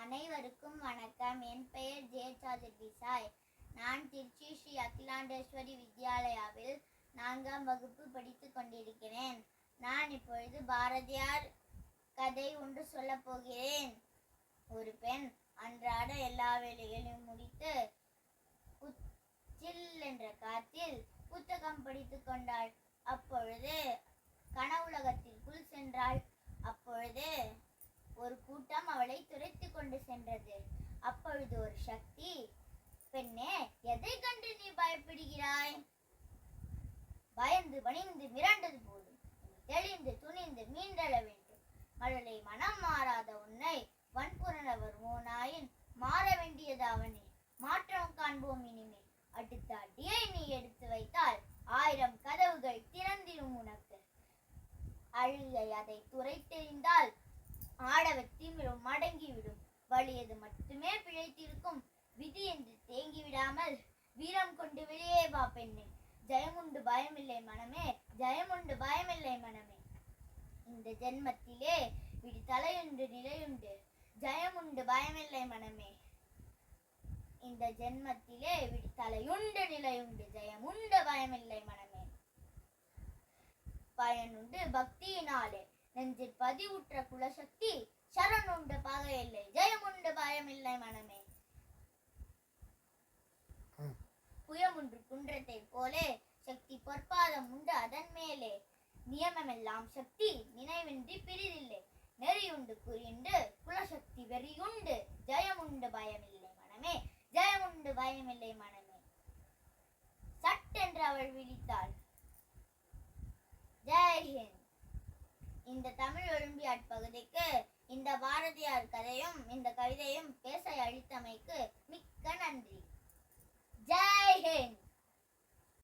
அனைவருக்கும் வணக்கம். என் பெயர் ஜெயசாதிசாய். நான் திருச்சி ஸ்ரீ அகிலாண்டேஸ்வரி வித்யாலயாவில் 4ஆம் வகுப்பு படித்துக் கொண்டிருக்கிறேன். நான் இப்பொழுது பாரதியார் கதை ஒன்று சொல்லப் போகிறேன். ஒரு பெண் அன்றாட எல்லா வேலைகளையும் முடித்து சில் என்ற காற்றில் புத்தகம் படித்துக் கொண்டாள். அப்பொழுது கனவுலகத்திற்குள் சென்றாள். அப்பொழுது ஒரு கூட்டம் அவளை துரைத்து கொண்டு சென்றது. அப்பொழுது ஒரு சக்தி, பெண்ணே, எதை கண்டு நீ பயப்படுகிறாய்? பயந்து பணிந்து மிரண்டது போதும், தெளிந்து துணிந்து மீண்டெழ வேண்டும். மழலை மனம் மாறாத உன்னை வன்புறன வருவோனாயின் மாற வேண்டியது அவனே. மாற்றம் காண்போம் இனிமேல். அடுத்த அடியை நீ எடுத்து வைத்தால் 1000 கதவுகள் திறந்திடும் உனக்கு. அழுகை அதை துரைத்தெறிந்தால் ஆடவர் திமிரும் மடங்கிவிடும். வலியது மட்டுமே பிழைத்திருக்கும். விதி என்று தேங்கி விடாமல் வீரம் கொண்டு வெளியே வா பெண்ணே. ஜெயமுண்டு பயமில்லை மனமே, ஜெயமுண்டு பயமில்லை மனமே. இந்த ஜென்மத்திலே விடி தலையுண்டு நிலையுண்டு, ஜெயமுண்டு பயமில்லை மனமே. இந்த ஜென்மத்திலே விடி தலையுண்டு நிலையுண்டு, ஜெயமுண்டு பயமில்லை மனமே. பயனுண்டு பக்தியினாலே நெஞ்சில் பதிவுற்ற குலசக்தி, சரணுண்டு பகையில்லை, ஜெயமுண்டு பயமில்லை மனமே. புயமுண்டு குன்றத்தை போலே சக்தி பொற்பாதம் உண்டு அதன் மேலே. நியமமெல்லாம் சக்தி நினைவின்றி பிரிதில்லை. நெறியுண்டு குறியுண்டு குலசக்தி வெறியுண்டு, ஜெயமுண்டு பயமில்லை மனமே, ஜெயமுண்டு பயமில்லை மனமே. சட்டென்று அவள் விழித்தாள். ஜெய்ஹிந்த். இந்த தமிழ் ஒலிம்பியாட் பகுதிக்கு இந்த பாரதியார் கதையும் இந்த கவிதையும் பேச அளித்தமைக்கு மிக்க